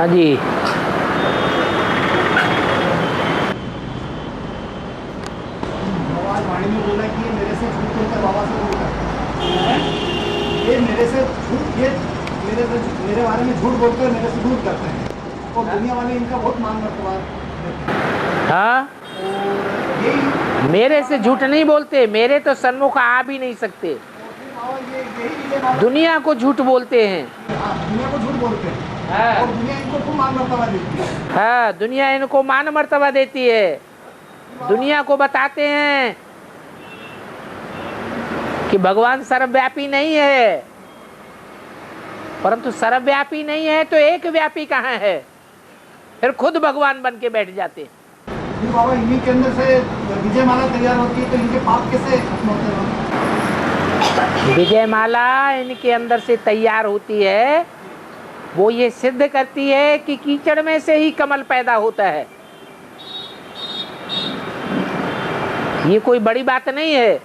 हाँ जी। भगवान वाणी में बोला कि ये मेरे से झूठ बोलकर बाबा से झूठ करते हैं। ये मेरे से झूठ, ये मेरे बारे में झूठ बोलकर मेरे से झूठ करते हैं और दुनिया वाले इनका बहुत मान मर्तबा देते हैं। हाँ, और यही मेरे से झूठ नहीं बोलते, मेरे तो सन्मुख आ भी नहीं सकते। दुनिया को झूठ बोलते हैं। दुनिया को झूठ बोलते हैं। हाँ। और दुनिया इनको खूब मान मर्तबा देती है। हाँ, दुनिया इनको मान मर्तबा देती है। दुनिया को बताते हैं कि भगवान सर्वव्यापी नहीं है, परंतु सर्वव्यापी नहीं है तो एक व्यापी कहाँ है? फिर खुद भगवान बन के बैठ जाते हैं। बाबा इन्हीं के अंदर से विजय माला तैयार होती है, तो इनके पाप कैसे खत्म होते हैं? विजय माला इनके अंदर से तैयार होती है, वो ये सिद्ध करती है कि कीचड़ में से ही कमल पैदा होता है। ये कोई बड़ी बात नहीं है।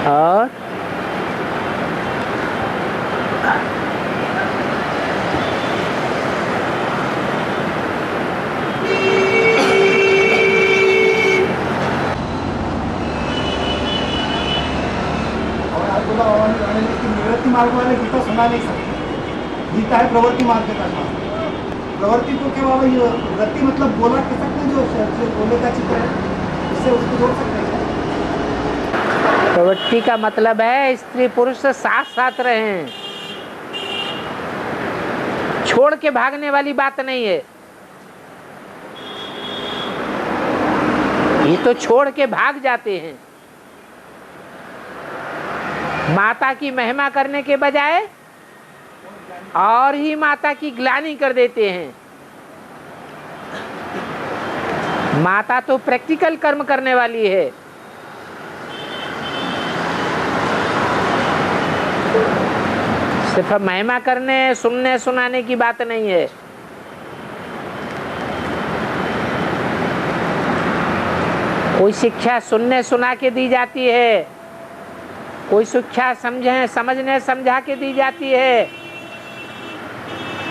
और निवृत्ति मार्ग वाले गीता सुना नहीं सकते। गीता है प्रवृत्ति मार्ग का शास्त्र। प्रवृत्ति को क्या बाबा, ये वृत्ति मतलब बोला कह सकते हैं, जो बोले का चित्र है, इससे उसको जोड़ सकते हैं। प्रवृत्ति का मतलब है स्त्री पुरुष साथ साथ रहें, छोड़ के भागने वाली बात नहीं है। ये तो छोड़ के भाग जाते हैं। माता की महिमा करने के बजाय और ही माता की ग्लानि कर देते हैं। माता तो प्रैक्टिकल कर्म करने वाली है। सिर्फ महिमा करने सुनने सुनाने की बात नहीं है। कोई शिक्षा सुनने सुना के दी जाती है, कोई शिक्षा समझने समझा के दी जाती है,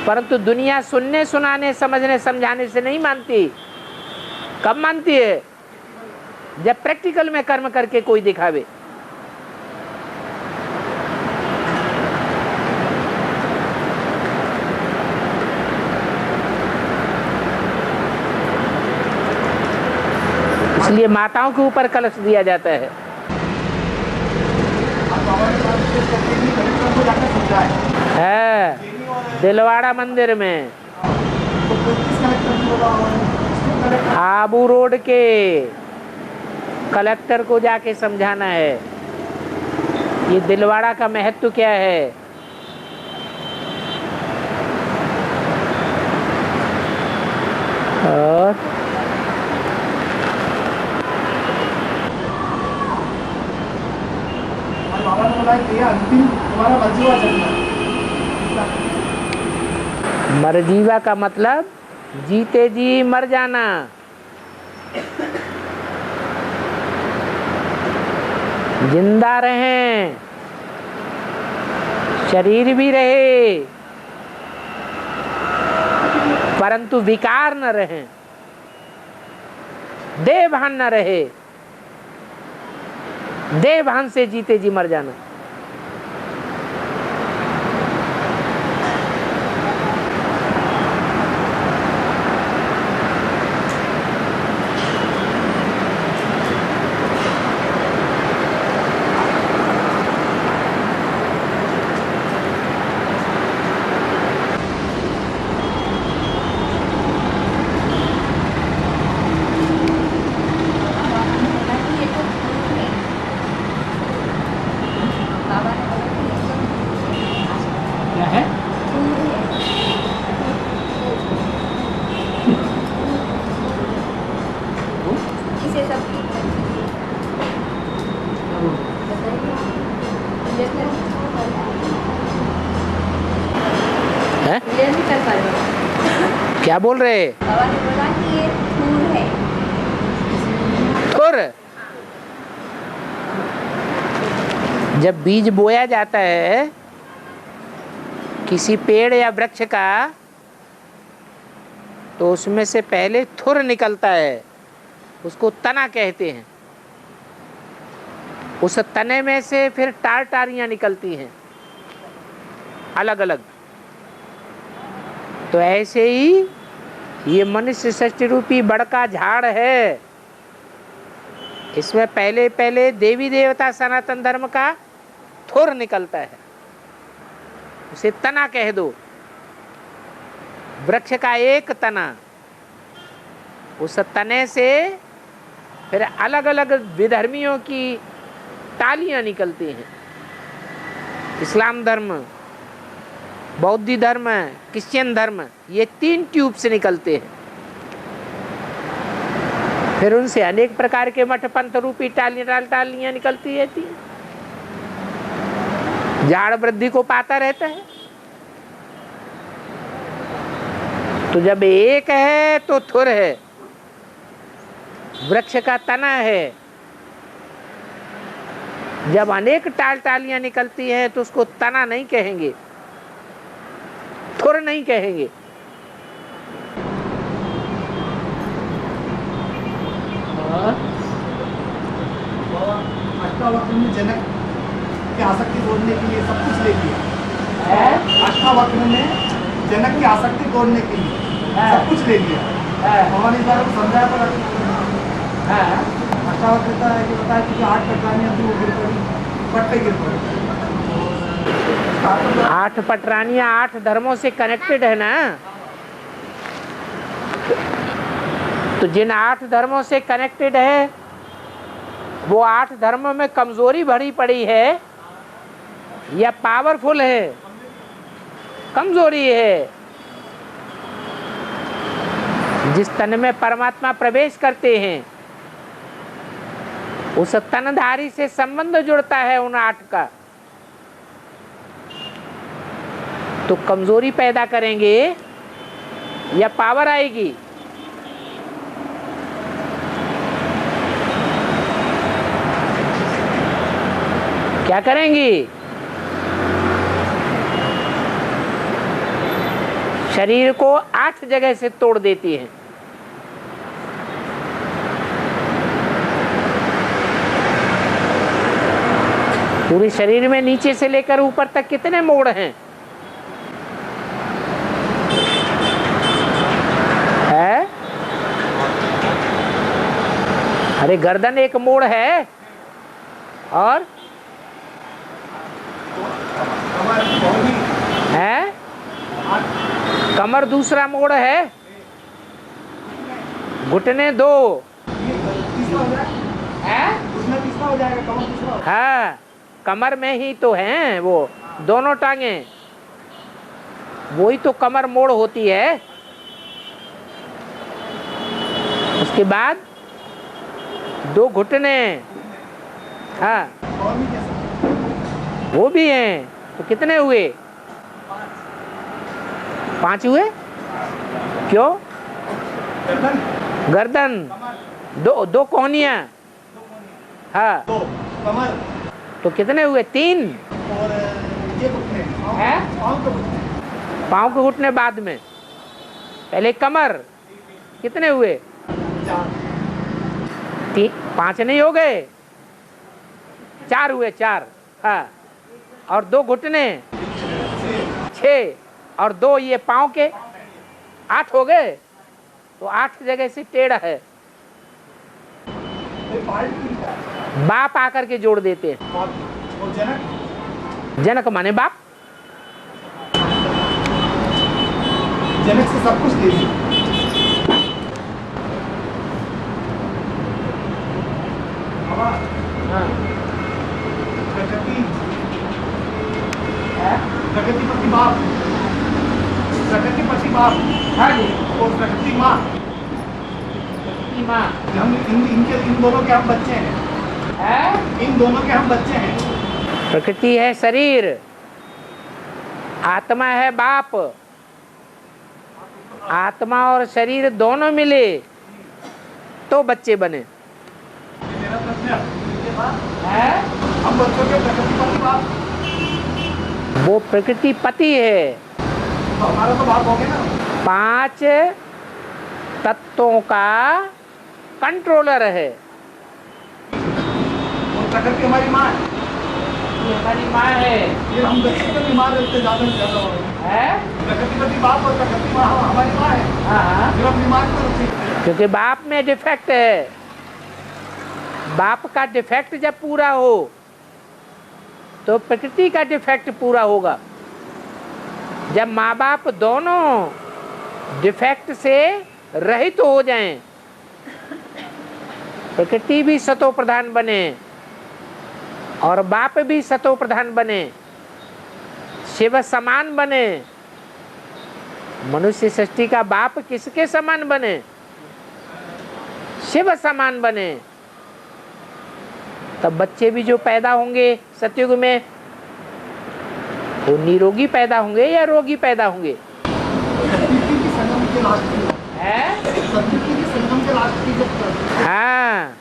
परंतु दुनिया सुनने सुनाने समझने समझाने से नहीं मानती। कब मानती है? जब प्रैक्टिकल में कर्म करके कोई दिखावे। इसलिए माताओं के ऊपर कलश दिया जाता है। दिलवाड़ा मंदिर में आबू रोड के कलेक्टर को जाके समझाना है ये दिलवाड़ा का महत्व क्या है। और बाबा ने बोला कि अंतिम तुम्हारा मरजीवा चलना। मरजीवा का मतलब जीते जी मर जाना। जिंदा रहें, शरीर भी रहे, परंतु विकार न रहे, देह भान न रहे। देह भान से जीते जी मर जाना। है? क्या बोल रहे? बाबा ने बोला कि ये थूर है। थूर? जब बीज बोया जाता है किसी पेड़ या वृक्ष का तो उसमें से पहले थुर निकलता है, उसको तना कहते हैं। उस तने में से फिर टारियां निकलती हैं अलग अलग। तो ऐसे ही ये मनुष्य सृष्टि रूपी बड़का झाड़ है, इसमें पहले पहले देवी देवता सनातन धर्म का थुर निकलता है, उसे तना कह दो। वृक्ष का एक तना, उस तने से फिर अलग अलग विधर्मियों की टालियां निकलती हैं। इस्लाम धर्म, बौद्ध धर्म, क्रिश्चियन धर्म, ये 3 ट्यूब से निकलते हैं। फिर उनसे अनेक प्रकार के मठ पंथ रूपी टालियां निकलती रहती हैं। झाड़ वृद्धि को पाता रहता है। तो जब एक है तो थुर है, वृक्ष का तना है। जब अनेक टालियां निकलती हैं तो उसको तना नहीं कहेंगे, थुर नहीं कहेंगे। अष्टावक्र ने जनक की आसक्ति तोड़ने के लिए सब कुछ ले लिया। अष्टावक्र ने जनक की आसक्ति तोड़ने के लिए सब कुछ ले लिया। भगवान इस बार को समझाया पर अष्टावक्रता है कि बताया कि 8 पटरानियां थी, वो गिर पड़ी, पट पे गिर पड़ी। 8 पटरानियां 8 धर्मों से कनेक्टेड है ना। तो जिन 8 धर्मों से कनेक्टेड है वो 8 धर्मों में कमजोरी भरी पड़ी है या पावरफुल है? कमजोरी है। जिस तन में परमात्मा प्रवेश करते हैं उस तनधारी से संबंध जुड़ता है उन 8 का। तो कमजोरी पैदा करेंगे या पावर आएगी? क्या करेंगी? शरीर को 8 जगह से तोड़ देती है। पूरे शरीर में नीचे से लेकर ऊपर तक कितने मोड़ हैं? है? अरे गर्दन एक मोड़ है और है कमर दूसरा मोड़ है, घुटने 2 है। हाँ, कमर में ही तो हैं वो दोनों टांगे, वही तो कमर मोड़ होती है। उसके बाद 2 घुटने, हाँ वो भी हैं। तो कितने हुए? 5 हुए। क्यों? गर्दन 2 कोहनियां, हाँ। कमर तो कितने हुए? 3। और ये घुटने, पाँव के घुटने बाद में। पहले कमर, कितने हुए? 5 नहीं हो गए, 4 हुए, 4, हाँ। और 2 घुटने 6 और 2 ये पाँव के 8 हो गए। तो 8 जगह से टेढ़ा है। बाप आकर के जोड़ देते हैं। जनक माने बाप। जनक से सब कुछ ले लिया। प्रकृतिपति बाप, प्रकृतिपति बाप, हाँ जी, और प्रकृति माँ। हम इन दोनों के हम बच्चे हैं। इन दोनों के हम बच्चे हैं। प्रकृति है शरीर, आत्मा है बाप। आत्मा और शरीर दोनों मिले तो बच्चे बने। मेरा प्रश्न है, हम बच्चों के प्रकृतिपति बाप, वो प्रकृति पति है, तो हमारा तो बाप हो गया ना। 5 तत्वों का कंट्रोलर है। और प्रकृति हमारी माँ है। ये हमारी माँ है। ये हम बच्चे में बीमार रहते ज़्यादा से ज़्यादा हो रहे हैं। प्रकृतिपति बाप और प्रकृति माँ हमारी माँ है। हाँ, फिर हम बीमार तो ठीक है। क्योंकि बाप में डिफेक्ट है। बाप का डिफेक्ट जब पूरा हो तो प्रकृति का डिफेक्ट पूरा होगा। जब माँ बाप दोनों डिफेक्ट से रहित हो जाएं, प्रकृति भी सतो प्रधान बने और बाप भी सतो प्रधान बने, शिव समान बने। मनुष्य सृष्टि का बाप किसके समान बने? शिव समान बने। तब बच्चे भी जो पैदा होंगे सतयुग में, वो निरोगी पैदा होंगे या रोगी पैदा होंगे? हाँ,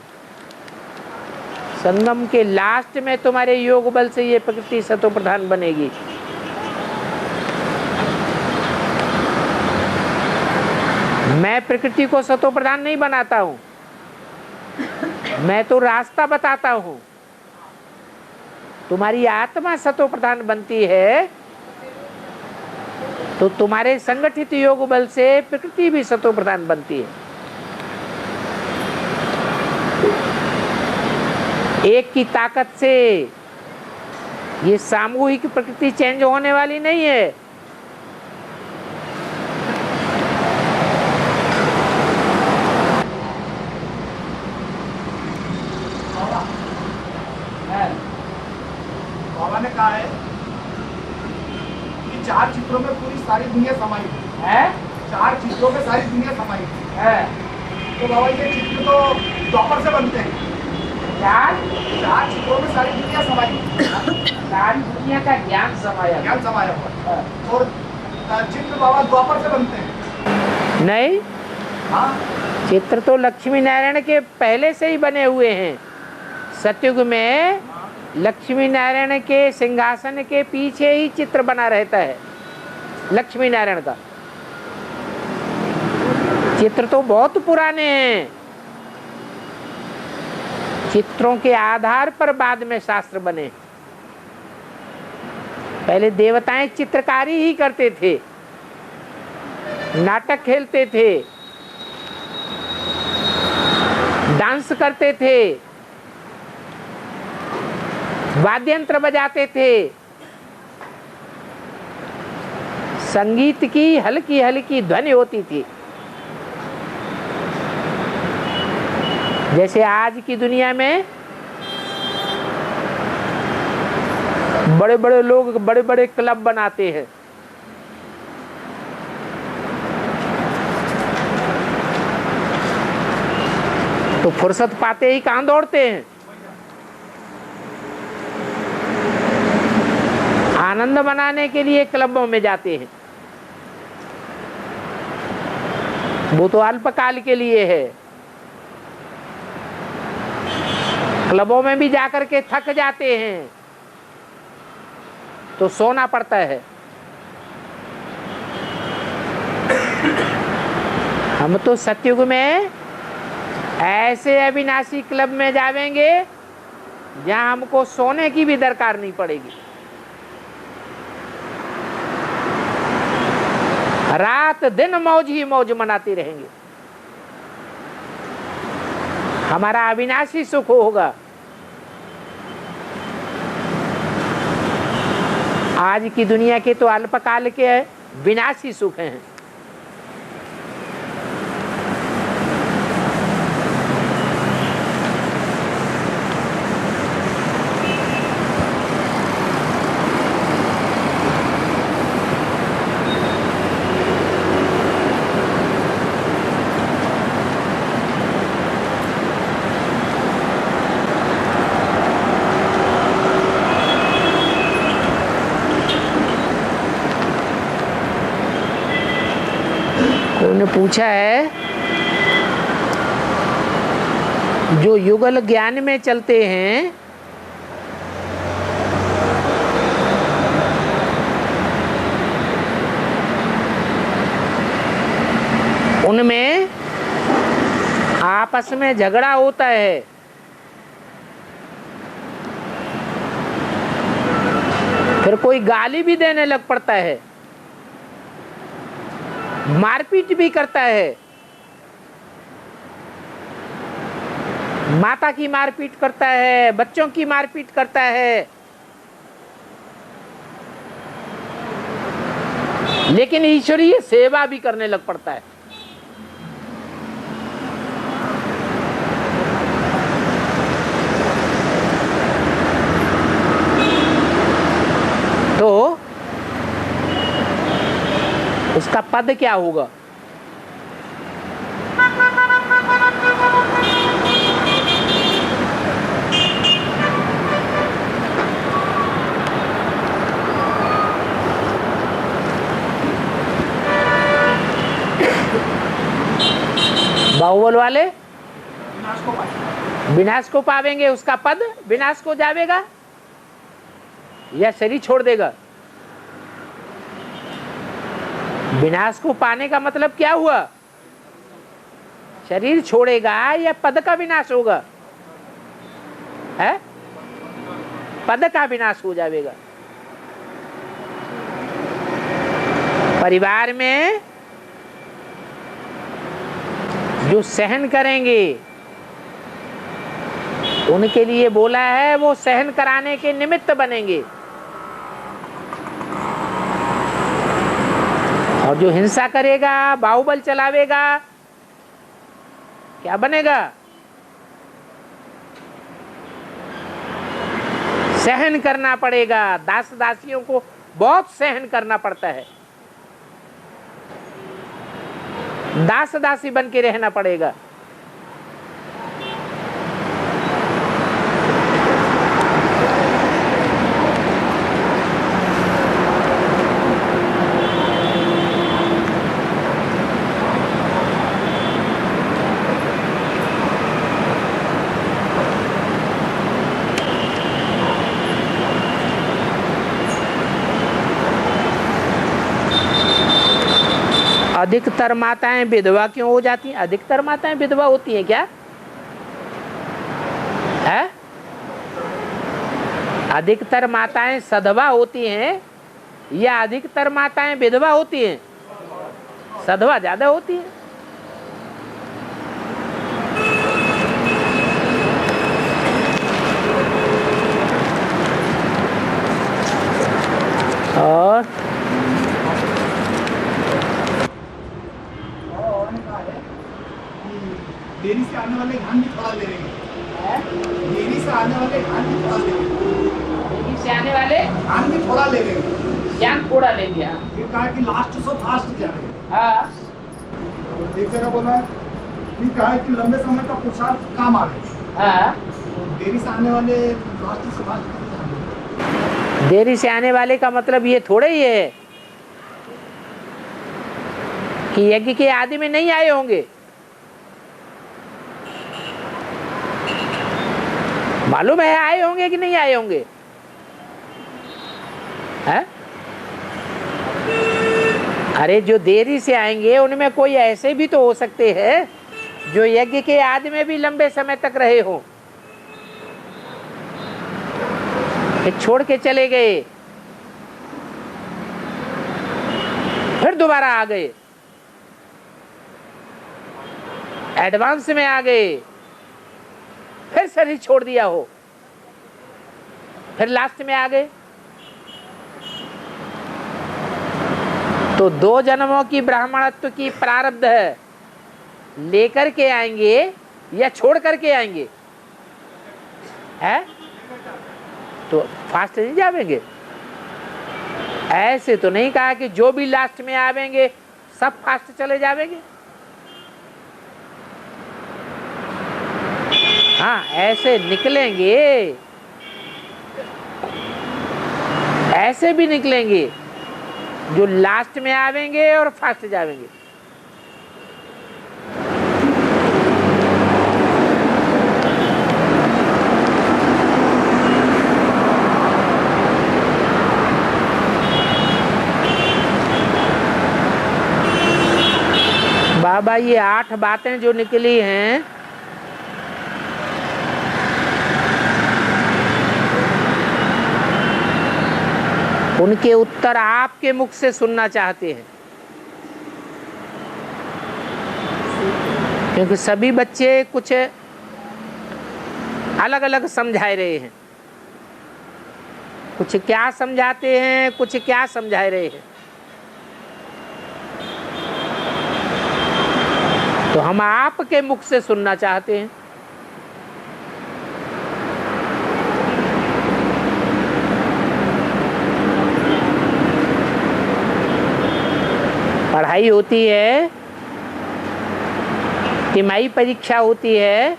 संगम के लास्ट में तुम्हारे योग बल से ये प्रकृति सतो प्रधान बनेगी। मैं प्रकृति को सतो प्रधान नहीं बनाता हूं, मैं तो रास्ता बताता हूं। तुम्हारी आत्मा सतो प्रधान बनती है तो तुम्हारे संगठित योग बल से प्रकृति भी सतो प्रधान बनती है। एक की ताकत से ये सामूहिक प्रकृति चेंज होने वाली नहीं है। बाबा ने कहा है कि 4 चित्रों में पूरी सारी दुनिया समाई है। 4 चित्रों में सारी दुनिया समाई है। तो बाबा ये चित्र तो द्वापर से बनते हैं। 4 चित्रों में सारी दुनिया समाई, सारी दुनिया का ज्ञान समाया हुआ। और चित्र बाबा द्वापर से बनते हैं। नहीं, हाँ, चित्र तो लक्ष्मी नारायण के पहले से ही बने हुए हैं। सतयुग में लक्ष्मी नारायण के सिंहासन के पीछे ही चित्र बना रहता है। लक्ष्मी नारायण का चित्र तो बहुत पुराने हैं। चित्रों के आधार पर बाद में शास्त्र बने। पहले देवताएं चित्रकारी ही करते थे, नाटक खेलते थे, डांस करते थे, वाद्य यंत्र बजाते थे। संगीत की हल्की हल्की ध्वनि होती थी। जैसे आज की दुनिया में बड़े बड़े लोग बड़े बड़े क्लब बनाते हैं। तो फुर्सत पाते ही कहां दौड़ते हैं? आनंद मनाने के लिए क्लबों में जाते हैं। वो तो अल्पकाल के लिए है। क्लबों में भी जाकर के थक जाते हैं तो सोना पड़ता है। हम तो सतयुग में ऐसे अविनाशी क्लब में जावेंगे जहां हमको सोने की भी दरकार नहीं पड़ेगी। रात दिन मौज ही मौज मनाते रहेंगे। हमारा अविनाशी सुख होगा। आज की दुनिया के तो अल्पकाल के विनाशी सुख हैं। उन्होंने पूछा है, जो युगल ज्ञान में चलते हैं उनमें आपस में झगड़ा होता है। फिर कोई गाली भी देने लग पड़ता है, मारपीट भी करता है, माता की मारपीट करता है, बच्चों की मारपीट करता है। लेकिन ईश्वरीय सेवा भी करने लग पड़ता है। तो उसका पद क्या होगा? बाहुबल वाले विनाश को पावेंगे, उसका पद विनाश को जावेगा या शरीर छोड़ देगा? विनाश को पाने का मतलब क्या हुआ? शरीर छोड़ेगा या पद का विनाश होगा? है पद का विनाश हो जाएगा। परिवार में जो सहन करेंगे उनके लिए बोला है, वो सहन कराने के निमित्त बनेंगे। और जो हिंसा करेगा, बाहुबल चलावेगा, क्या बनेगा? सहन करना पड़ेगा। दास दासियों को बहुत सहन करना पड़ता है, दास दासी बन के रहना पड़ेगा। अधिकतर माताएं विधवा क्यों हो जाती हैं? अधिकतर माताएं विधवा होती हैं क्या है? अधिकतर माताएं सधवा होती हैं या अधिकतर माताएं विधवा होती हैं? सधवा ज्यादा होती हैं। और देरी से आने वाले धान भी थोड़ा ले लेंगे। देरी से आने वाले धान भी थोड़ा ले लेंगे। देरी से आने वाले धान भी थोड़ा ले लेंगे। ज्ञान थोड़ा ले लिया। ये कहा कि लास्ट सो फास्ट जाए। हाँ, एक जगह बोला कि कहा है कि लंबे समय का पुरुषार्थ काम आवे। हाँ। देरी से आने वाले लास्ट से फास्ट। देरी से आने वाले का मतलब ये थोड़े ही है कि यज्ञ के आदि में नहीं आए होंगे। मालूम है आए होंगे कि नहीं आए होंगे? है? अरे जो देरी से आएंगे उनमें कोई ऐसे भी तो हो सकते हैं जो यज्ञ के आदि में भी लंबे समय तक रहे हो, छोड़ के चले गए, फिर दोबारा आ गए, एडवांस में आ गए, फिर शरीर छोड़ दिया हो, फिर लास्ट में आ गए। तो 2 जन्मों की ब्राह्मणत्व की प्रारब्ध है, लेकर के आएंगे या छोड़ करके आएंगे? है तो फास्ट नहीं जावेंगे। ऐसे तो नहीं कहा कि जो भी लास्ट में आवेंगे सब फास्ट चले जावेंगे। हाँ, ऐसे निकलेंगे, ऐसे भी निकलेंगे जो लास्ट में आवेंगे और फास्ट जावेंगे। बाबा ये 8 बातें जो निकली हैं, उनके उत्तर आपके मुख से सुनना चाहते हैं, क्योंकि सभी बच्चे कुछ अलग अलग समझा रहे हैं। कुछ क्या समझाते हैं, कुछ क्या समझा रहे हैं। तो हम आपके मुख से सुनना चाहते हैं। पढ़ाई होती है, तिमाही परीक्षा होती है,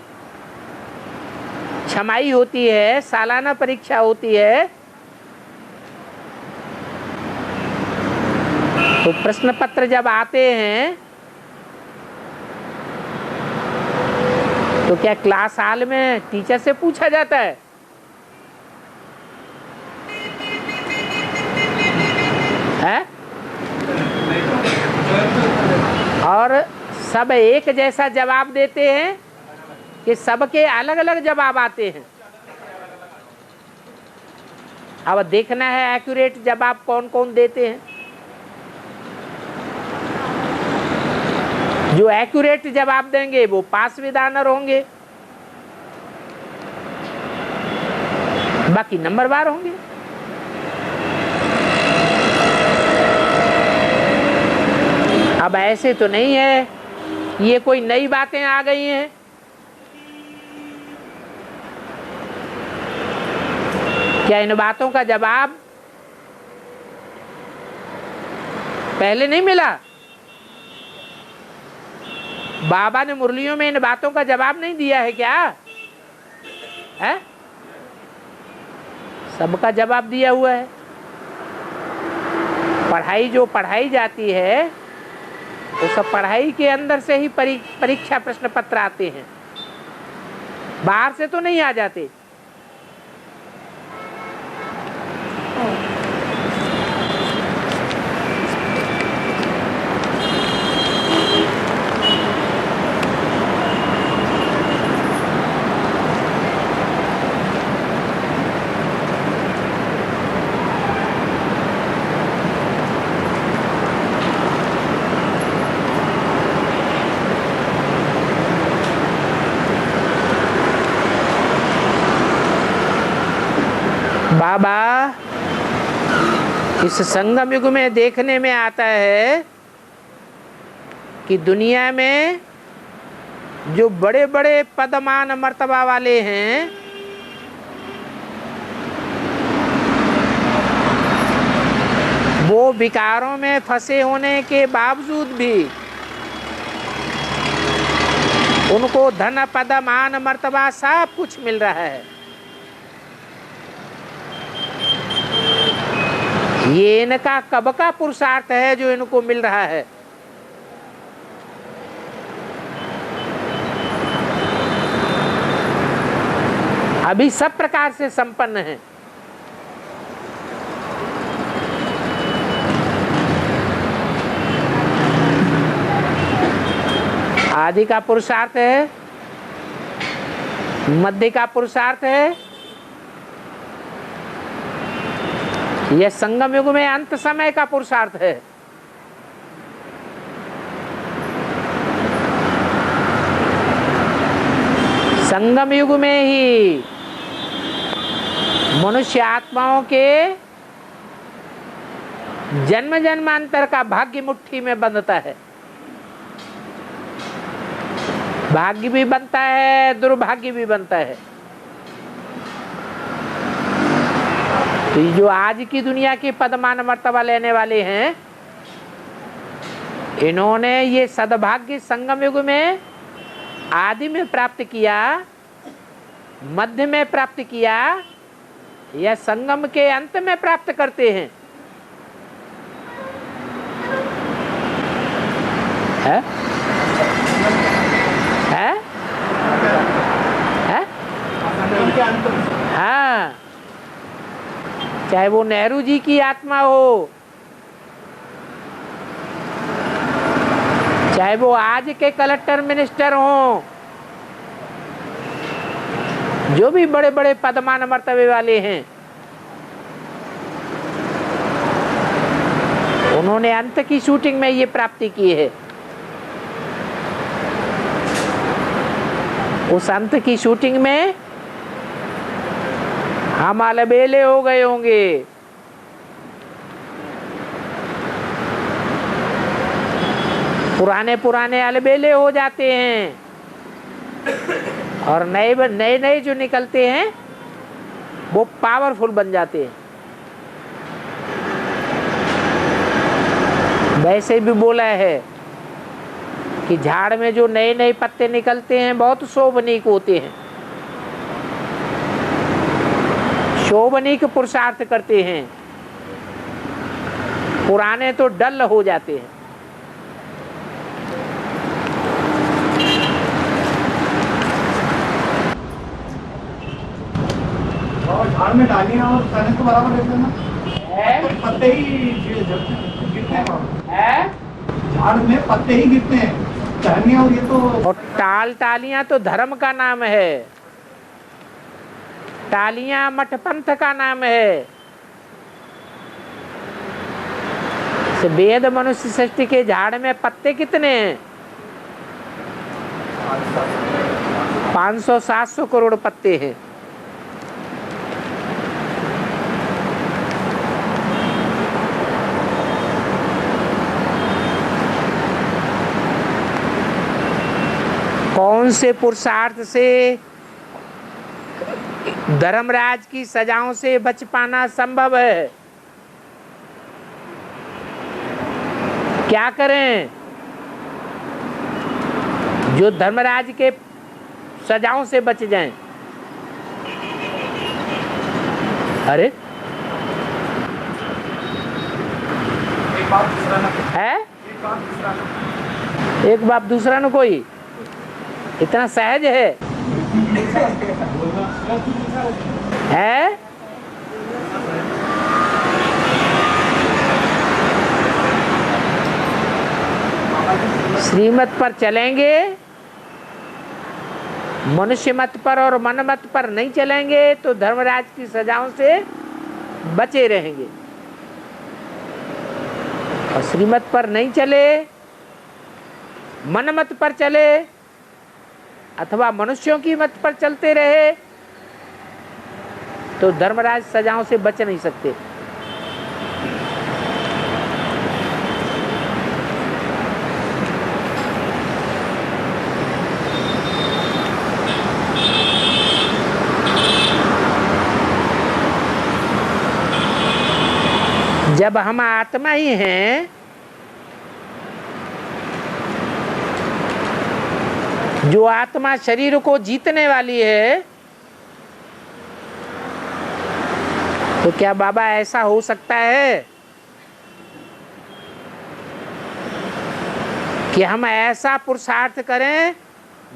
छमाही होती है, सालाना परीक्षा होती है। तो प्रश्न पत्र जब आते हैं तो क्या क्लास हाल में टीचर से पूछा जाता है? है? और सब एक जैसा जवाब देते हैं कि सबके अलग अलग जवाब आते हैं? अब देखना है एक्यूरेट जवाब कौन कौन देते हैं। जो एक्यूरेट जवाब देंगे वो पास विद ऑनर होंगे, बाकी नंबरवार होंगे। अब ऐसे तो नहीं है ये कोई नई बातें आ गई हैं। क्या इन बातों का जवाब पहले नहीं मिला? बाबा ने मुरलियों में इन बातों का जवाब नहीं दिया है क्या? है? सबका जवाब दिया हुआ है। पढ़ाई जो पढ़ाई जाती है वो सब पढ़ाई के अंदर से ही परीक्षा प्रश्न पत्र आते हैं, बाहर से तो नहीं आ जाते। बाबा इस संगम युग में देखने में आता है कि दुनिया में जो बड़े बड़े पदमान मर्तबा वाले हैं वो विकारों में फंसे होने के बावजूद भी उनको धन पद मान मर्तबा सब कुछ मिल रहा है। ये इनका कब का पुरुषार्थ है जो इनको मिल रहा है। अभी सब प्रकार से संपन्न है। आदि का पुरुषार्थ है, मध्य का पुरुषार्थ है, यह संगम युग में अंत समय का पुरुषार्थ है। संगम युग में ही मनुष्य आत्माओं के जन्म जन्मांतर का भाग्य मुट्ठी में बंधता है। भाग्य भी बनता है, दुर्भाग्य भी बनता है। तो जो आज की दुनिया के पदमान मर्तबा लेने वाले हैं, इन्होंने ये सद्भाग्य संगम युग में आदि में प्राप्त किया, मध्य में प्राप्त किया, या संगम के अंत में प्राप्त करते हैं। है? है? है? हाँ, चाहे वो नेहरू जी की आत्मा हो, चाहे वो आज के कलेक्टर मिनिस्टर हों, जो भी बड़े बड़े पदमान मर्तबे वाले हैं, उन्होंने अंत की शूटिंग में ये प्राप्ति की है। उस अंत की शूटिंग में हम अलबेले हो गए होंगे। पुराने पुराने अलबेले हो जाते हैं और नए नए जो निकलते हैं वो पावरफुल बन जाते हैं। वैसे भी बोला है कि झाड़ में जो नए नए पत्ते निकलते हैं बहुत शोभनीक होते हैं, शोभनीक पुरुषार्थ करते हैं, पुराने तो डल हो जाते हैं। और झाड़ में डालियां और तने तो बराबर देते हैं ना, पत्ते ही गिरते हैं। झाड़ में पत्ते ही गिरते हैं, टहनियां और ये तो। और टालियां तो धर्म का नाम है, टालियां मठ पंथ का नाम है। वेद मनुष्य सृष्टि के झाड़ में पत्ते कितने हैं? 500-700 करोड़ पत्ते हैं। कौन से पुरुषार्थ से धर्मराज की सजाओं से बच पाना संभव है? क्या करें जो धर्मराज के सजाओं से बच जाएं? अरे एक बात दूसरा ना है, एक बात दूसरा एक बाप दूसरा ना न कोई, इतना सहज है? श्रीमत पर चलेंगे, मनुष्य मत पर और मन मत पर नहीं चलेंगे तो धर्मराज की सजाओं से बचे रहेंगे। और श्रीमत पर नहीं चले, मन मत पर चले अथवा मनुष्यों की मत पर चलते रहे तो धर्मराज सजाओं से बच नहीं सकते। जब हम आत्मा ही हैं, जो आत्मा शरीर को जीतने वाली है, तो क्या बाबा ऐसा हो सकता है कि हम ऐसा पुरुषार्थ करें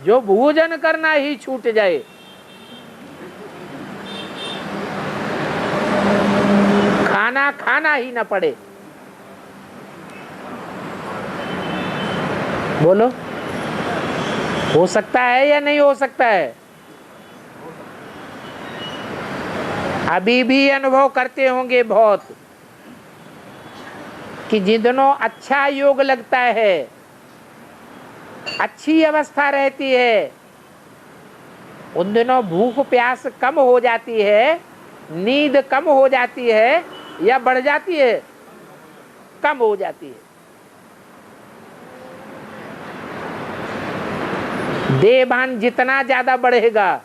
जो भोजन करना ही छूट जाए? खाना खाना ही ना पड़े? बोलो, हो सकता है या नहीं हो सकता है? अभी भी अनुभव करते होंगे बहुत कि जिन दिनों अच्छा योग लगता है, अच्छी अवस्था रहती है, उन दिनों भूख प्यास कम हो जाती है, नींद कम हो जाती है या बढ़ जाती है? कम हो जाती है। देहभान जितना ज्यादा बढ़ेगा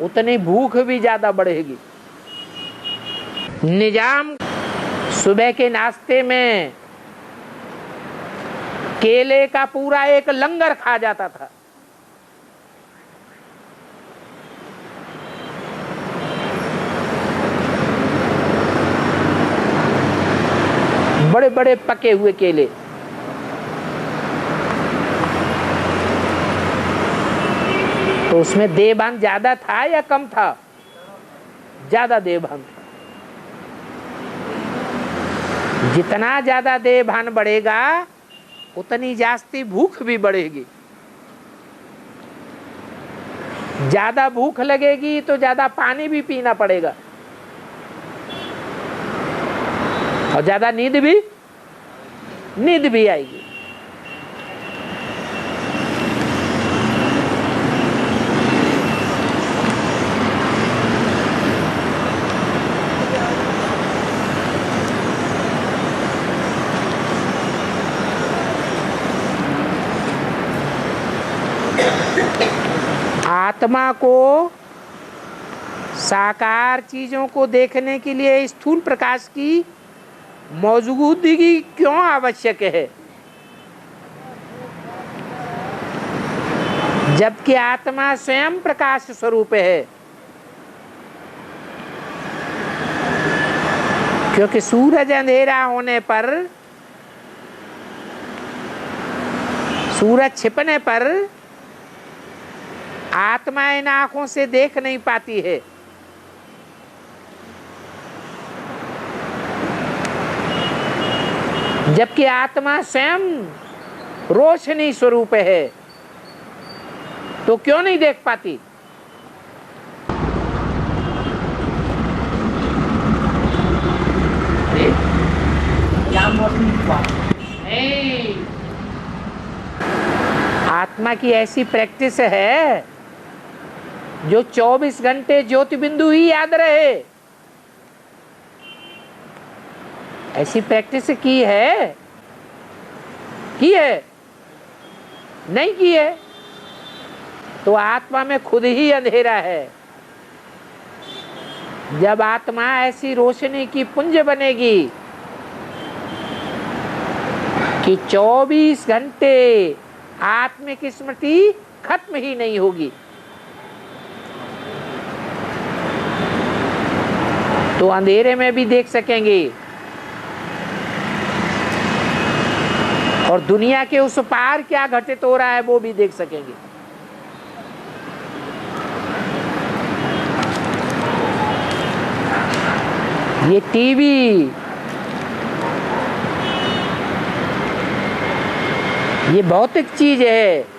उतनी भूख भी ज्यादा बढ़ेगी। निजाम सुबह के नाश्ते में केले का पूरा एक लंगर खा जाता था। बड़े बड़े पके हुए केले। तो उसमें देहभान ज्यादा था या कम था? ज्यादा देहभान था। जितना ज्यादा देहभान बढ़ेगा उतनी जास्ती भूख भी बढ़ेगी। ज्यादा भूख लगेगी तो ज्यादा पानी भी पीना पड़ेगा, और ज्यादा नींद भी आएगी। आत्मा को साकार चीजों को देखने के लिए स्थूल प्रकाश की मौजूदगी क्यों आवश्यक है, जबकि आत्मा स्वयं प्रकाश स्वरूप है? क्योंकि सूरज अंधेरा होने पर, सूरज छिपने पर आत्मा इन आंखों से देख नहीं पाती है। जबकि आत्मा स्वयं रोशनी स्वरूप है, तो क्यों नहीं देख पाती? नहीं, आत्मा की ऐसी प्रैक्टिस है जो 24 घंटे ज्योति बिंदु ही याद रहे। ऐसी प्रैक्टिस की है? नहीं की है तो आत्मा में खुद ही अंधेरा है। जब आत्मा ऐसी रोशनी की पुंज बनेगी कि 24 घंटे आत्मिक स्मृति खत्म ही नहीं होगी, तो अंधेरे में भी देख सकेंगे और दुनिया के उस पार क्या घटित हो रहा है वो भी देख सकेंगे। ये टीवी, ये भौतिक चीज है।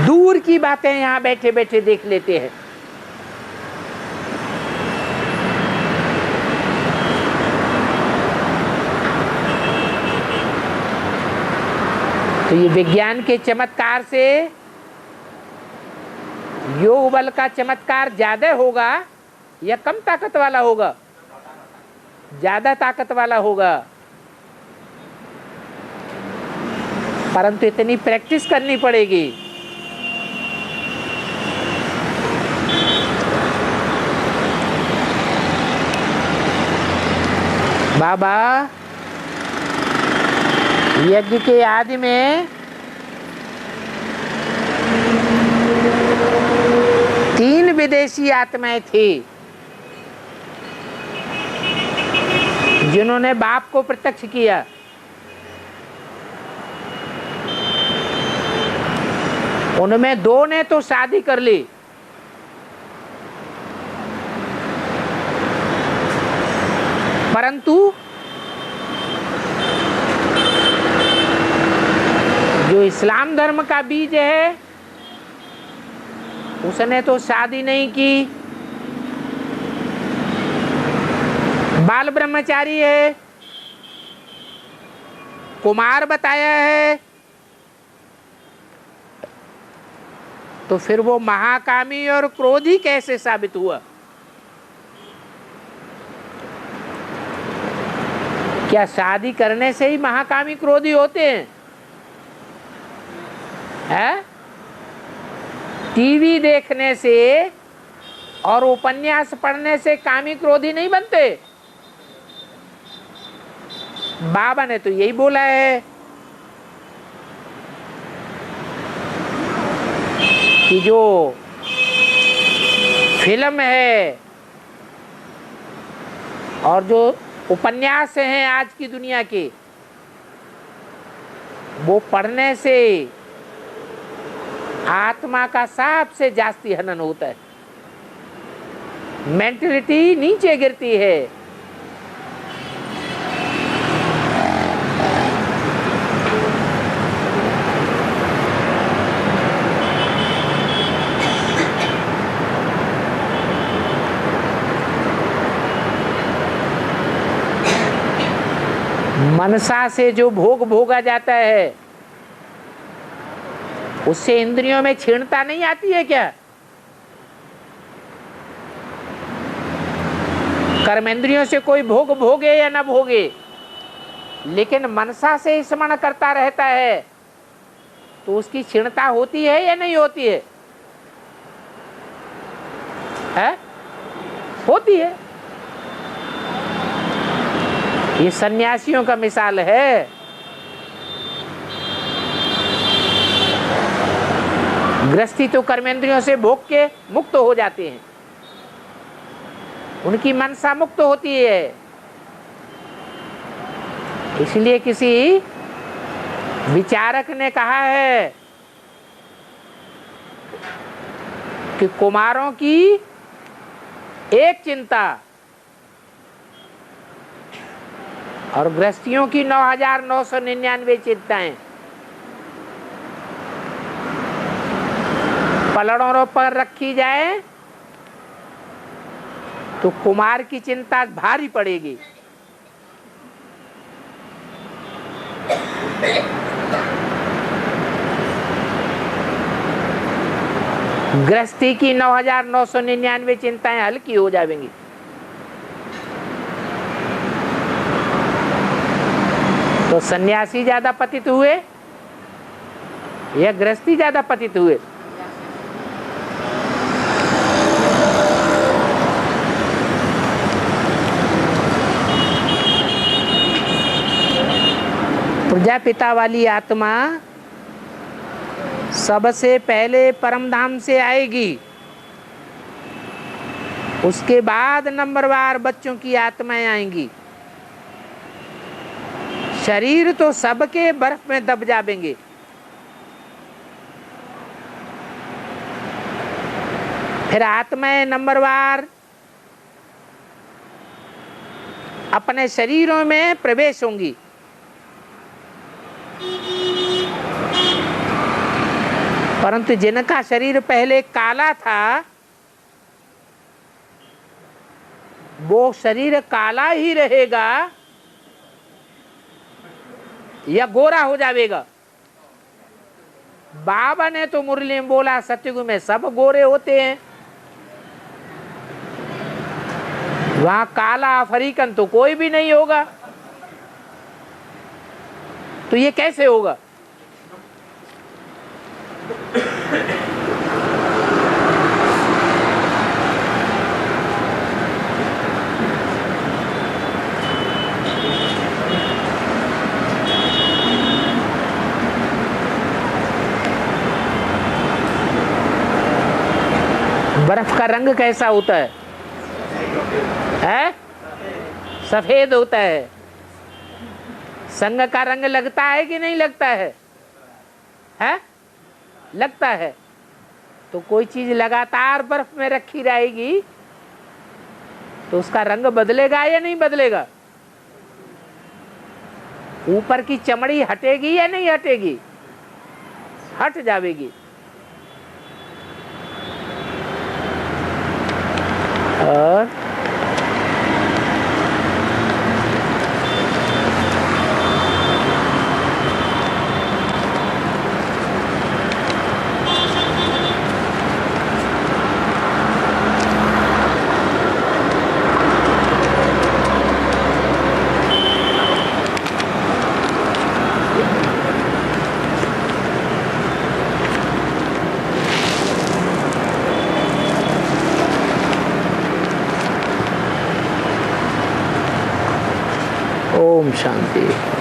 दूर की बातें यहां बैठे बैठे देख लेते हैं। तो ये विज्ञान के चमत्कार से योग बल का चमत्कार ज्यादा होगा या कम ताकत वाला होगा? ज्यादा ताकत वाला होगा, परंतु इतनी प्रैक्टिस करनी पड़ेगी। बाबा यज्ञ के आदि में 3 विदेशी आत्माएं थी जिन्होंने बाप को प्रत्यक्ष किया। उनमें 2 ने तो शादी कर ली, परंतु जो इस्लाम धर्म का बीज है उसने तो शादी नहीं की, बाल ब्रह्मचारी है, कुमार बताया है, तो फिर वो महाकामी और क्रोधी कैसे साबित हुआ? क्या शादी करने से ही महाकामी क्रोधी होते हैं? टीवी देखने से और उपन्यास पढ़ने से कामी क्रोधी नहीं बनते। बाबा ने तो यही बोला है कि जो फिल्म है और जो उपन्यास हैं आज की दुनिया के, वो पढ़ने से आत्मा का सबसे जास्ती हनन होता है। मेंटलिटी नीचे गिरती है। मनसा से जो भोग भोगा जाता है उससे इंद्रियों में क्षीणता नहीं आती है क्या? कर्मेंद्रियों से कोई भोग भोगे या न भोगे, लेकिन मनसा से स्मरण करता रहता है तो उसकी क्षीणता होती है या नहीं होती है? होती है। ये सन्यासियों का मिसाल है। गृहस्थी तो कर्मेंद्रियों से भोग के मुक्त हो जाते हैं, उनकी मनसा मुक्त होती है। इसलिए किसी विचारक ने कहा है कि कुमारों की एक चिंता और गृहस्थियों की 9,999 चिंताएं। पलड़ों पर रखी जाए तो कुमार की चिंता भारी पड़ेगी। गृहस्थी की 9,999 चिंताएं हल्की हो जाएंगी। तो सन्यासी ज्यादा पतित हुए या गृहस्थी ज्यादा पतित हुए? प्रजापिता वाली आत्मा सबसे पहले परम धाम से आएगी, उसके बाद नंबरवार बच्चों की आत्माएं आएंगी। शरीर तो सबके बर्फ में दब जाएंगे, फिर आत्माएं नंबरवार अपने शरीरों में प्रवेश होंगी। परंतु जिनका शरीर पहले काला था वो शरीर काला ही रहेगा या गोरा हो जाएगा? बाबा ने तो मुरली में बोला सत्युग में सब गोरे होते हैं, वहां काला अफ्रीकन तो कोई भी नहीं होगा। तो ये कैसे होगा? बर्फ का रंग कैसा होता है? सफेद होता है। संग का रंग लगता है कि नहीं लगता है? लगता है। तो कोई चीज लगातार बर्फ में रखी रहेगी तो उसका रंग बदलेगा या नहीं बदलेगा? ऊपर की चमड़ी हटेगी या नहीं हटेगी? हट जाएगी। और ओम शांति।